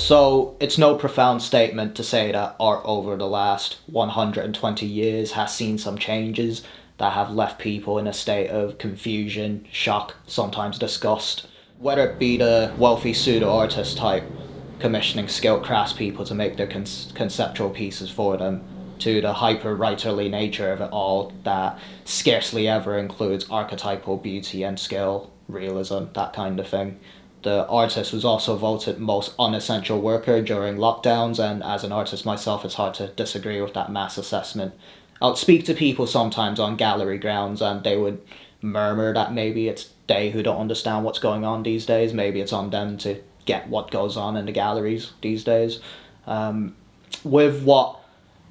So it's no profound statement to say that art over the last 120 years has seen some changes that have left people in a state of confusion, shock, sometimes disgust. Whether it be the wealthy pseudo-artist type commissioning skilled craftspeople to make their conceptual pieces for them, to the hyper-writerly nature of it all that scarcely ever includes archetypal beauty and skill, realism, that kind of thing. The artist was also voted most unessential worker during lockdowns, and as an artist myself, it's hard to disagree with that mass assessment. I'll speak to people sometimes on gallery grounds, and they would murmur that maybe it's they who don't understand what's going on these days, maybe it's on them to get what goes on in the galleries these days. With what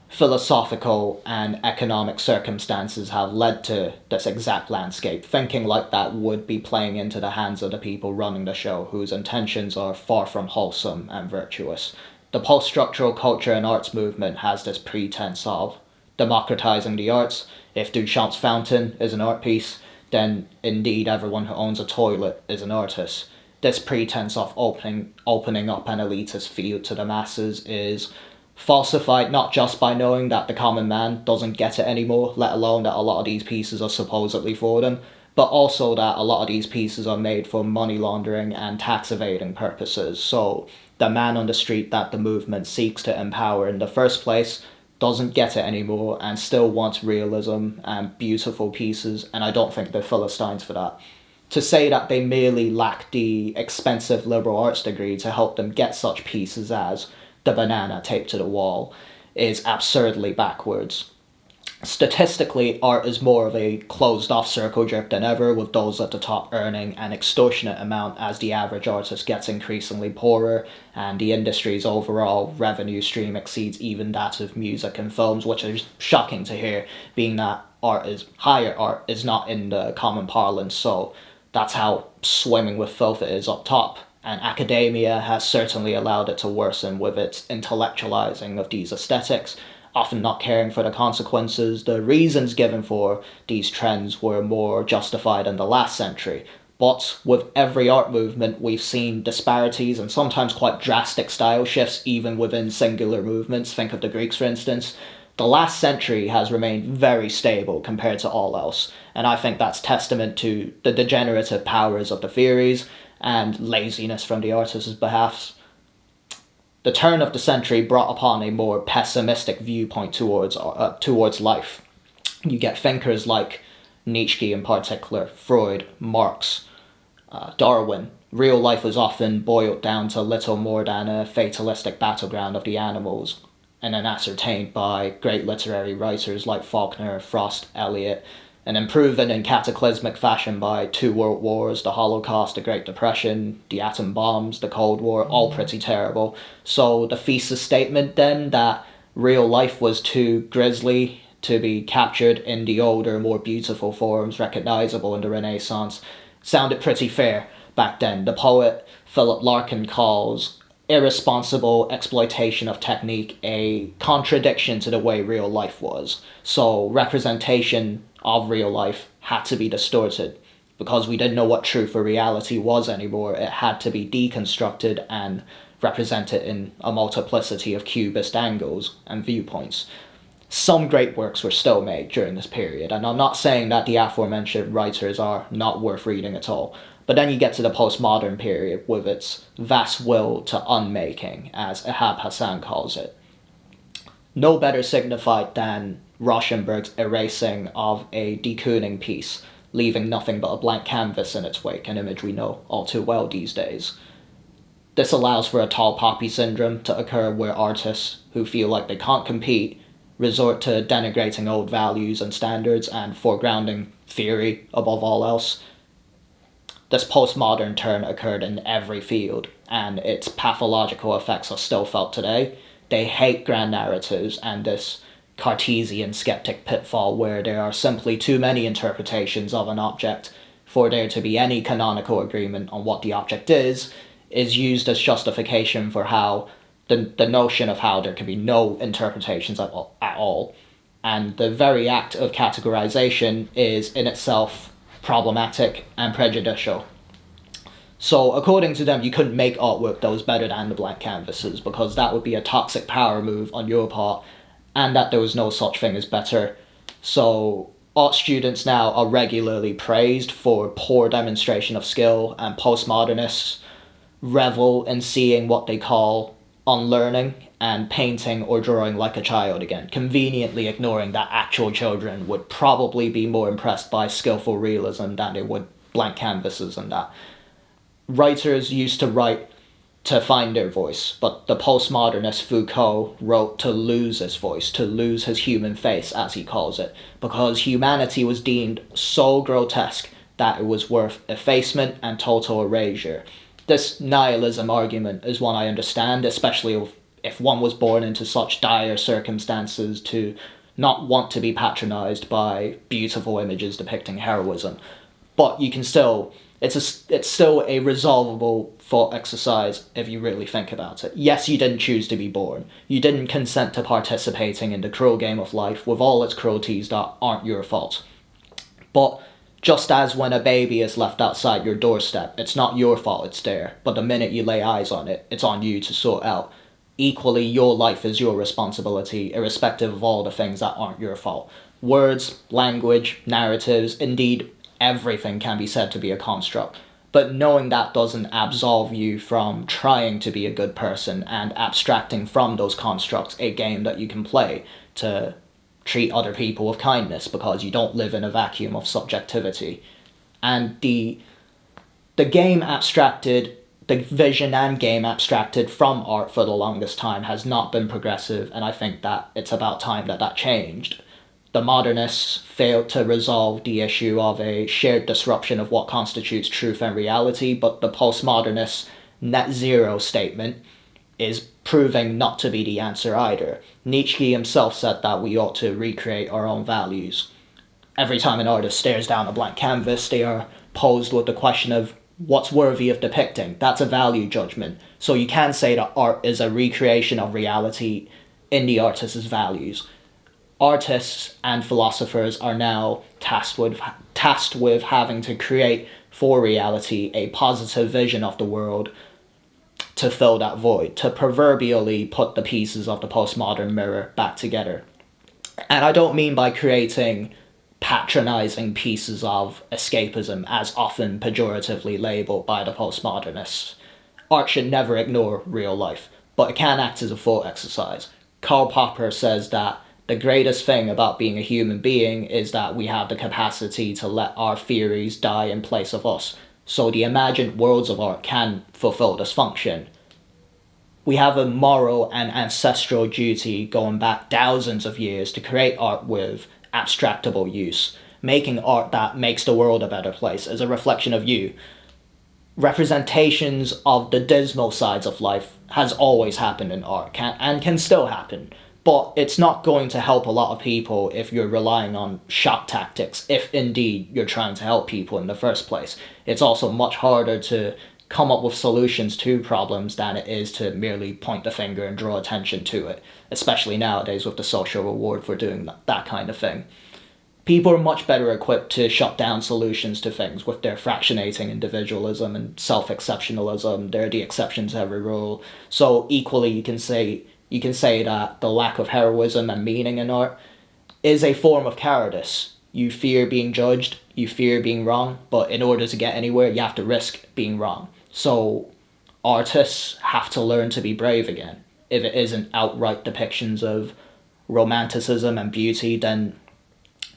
philosophical and economic circumstances have led to this exact landscape, thinking like that would be playing into the hands of the people running the show, whose intentions are far from wholesome and virtuous. The post-structural culture and arts movement has this pretense of democratizing the arts. If Duchamp's fountain is an art piece, then indeed everyone who owns a toilet is an artist. This pretense of opening up an elitist field to the masses is falsified not just by knowing that the common man doesn't get it anymore, let alone that a lot of these pieces are supposedly for them, but also that a lot of these pieces are made for money laundering and tax evading purposes. So the man on the street that the movement seeks to empower in the first place doesn't get it anymore and still wants realism and beautiful pieces, and I don't think they're Philistines for that. To say that they merely lack the expensive liberal arts degree to help them get such pieces as the banana taped to the wall is absurdly backwards. Statistically, art is more of a closed-off circle jerk than ever, with those at the top earning an extortionate amount as the average artist gets increasingly poorer, and the industry's overall revenue stream exceeds even that of music and films, which is shocking to hear, being that higher art is not in the common parlance, so that's how swimming with filth it is up top. And academia has certainly allowed it to worsen with its intellectualizing of these aesthetics, often not caring for the consequences. The reasons given for these trends were more justified in the last century, but with every art movement we've seen disparities and sometimes quite drastic style shifts even within singular movements. Think of the Greeks, for instance. The last century has remained very stable compared to all else, and I think that's testament to the degenerative powers of the theories and laziness from the artist's behalf. The turn of the century brought upon a more pessimistic viewpoint towards life. You get thinkers like Nietzsche in particular, Freud, Marx, Darwin. Real life was often boiled down to little more than a fatalistic battleground of the animals, and then ascertained by great literary writers like Faulkner, Frost, Eliot, and then proven in cataclysmic fashion by 2 world wars, the Holocaust, the Great Depression, the atom bombs, the Cold War, all pretty terrible. So the thesis statement then that real life was too grisly to be captured in the older, more beautiful forms recognizable in the Renaissance sounded pretty fair back then. The poet Philip Larkin calls irresponsible exploitation of technique a contradiction to the way real life was. So representation of real life had to be distorted. Because we didn't know what truth or reality was anymore, it had to be deconstructed and represented in a multiplicity of cubist angles and viewpoints. Some great works were still made during this period, and I'm not saying that the aforementioned writers are not worth reading at all, but then you get to the postmodern period with its vast will to unmaking, as Ehab Hassan calls it. No better signified than Rauschenberg's erasing of a de Kooning piece, leaving nothing but a blank canvas in its wake, an image we know all too well these days. This allows for a tall poppy syndrome to occur where artists who feel like they can't compete resort to denigrating old values and standards and foregrounding theory above all else. This postmodern turn occurred in every field, and its pathological effects are still felt today. They hate grand narratives and this Cartesian skeptic pitfall where there are simply too many interpretations of an object for there to be any canonical agreement on what the object is used as justification for how the notion of how there can be no interpretations at all. And the very act of categorization is in itself problematic and prejudicial. So according to them, you couldn't make artwork that was better than the blank canvases because that would be a toxic power move on your part, and that there was no such thing as better. So art students now are regularly praised for poor demonstration of skill, and postmodernists revel in seeing what they call unlearning and painting or drawing like a child again, conveniently ignoring that actual children would probably be more impressed by skillful realism than they would blank canvases and that. Writers used to write to find their voice, but the postmodernist Foucault wrote to lose his voice, to lose his human face, as he calls it, because humanity was deemed so grotesque that it was worth effacement and total erasure. This nihilism argument is one I understand, especially if one was born into such dire circumstances to not want to be patronized by beautiful images depicting heroism. But you can still, it's still a resolvable thought exercise if you really think about it. Yes, you didn't choose to be born. You didn't consent to participating in the cruel game of life with all its cruelties that aren't your fault. But just as when a baby is left outside your doorstep, it's not your fault it's there, but the minute you lay eyes on it, it's on you to sort out. Equally, your life is your responsibility, irrespective of all the things that aren't your fault. Words, language, narratives, indeed, everything can be said to be a construct. But knowing that doesn't absolve you from trying to be a good person and abstracting from those constructs a game that you can play to treat other people with kindness because you don't live in a vacuum of subjectivity. And the game abstracted, the vision and game abstracted from art for the longest time has not been progressive, and I think that it's about time that that changed. The modernists failed to resolve the issue of a shared disruption of what constitutes truth and reality, but the postmodernists' net zero statement is proving not to be the answer either. Nietzsche himself said that we ought to recreate our own values. Every time an artist stares down a blank canvas, they are posed with the question of what's worthy of depicting. That's a value judgment. So you can say that art is a recreation of reality in the artist's values. Artists and philosophers are now tasked with having to create for reality a positive vision of the world to fill that void, to proverbially put the pieces of the postmodern mirror back together. And I don't mean by creating patronizing pieces of escapism, as often pejoratively labeled by the postmodernists. Art should never ignore real life, but it can act as a thought exercise. Karl Popper says that the greatest thing about being a human being is that we have the capacity to let our theories die in place of us. So the imagined worlds of art can fulfill this function. We have a moral and ancestral duty going back thousands of years to create art with abstractable use. Making art that makes the world a better place is a reflection of you. Representations of the dismal sides of life has always happened in art and can still happen. But it's not going to help a lot of people if you're relying on shock tactics, if indeed you're trying to help people in the first place. It's also much harder to come up with solutions to problems than it is to merely point the finger and draw attention to it, especially nowadays with the social reward for doing that kind of thing. People are much better equipped to shut down solutions to things with their fractionating individualism and self-exceptionalism. They're the exception to every rule. So equally, you can say that the lack of heroism and meaning in art is a form of cowardice. You fear being judged, you fear being wrong, but in order to get anywhere, you have to risk being wrong. So artists have to learn to be brave again. If it isn't outright depictions of romanticism and beauty, then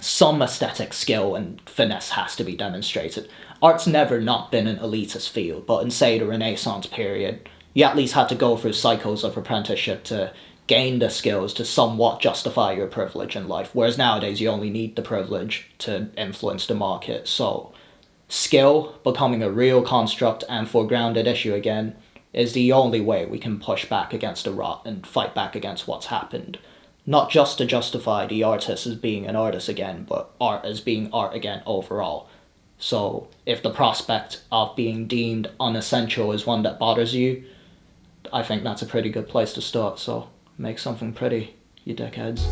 some aesthetic skill and finesse has to be demonstrated. Art's never not been an elitist field, but in, say, the Renaissance period, you at least had to go through cycles of apprenticeship to gain the skills to somewhat justify your privilege in life, whereas nowadays you only need the privilege to influence the market. So skill becoming a real construct and foregrounded issue again is the only way we can push back against the rot and fight back against what's happened. Not just to justify the artist as being an artist again, but art as being art again overall. So if the prospect of being deemed unessential is one that bothers you, I think that's a pretty good place to start. So make something pretty, you dickheads.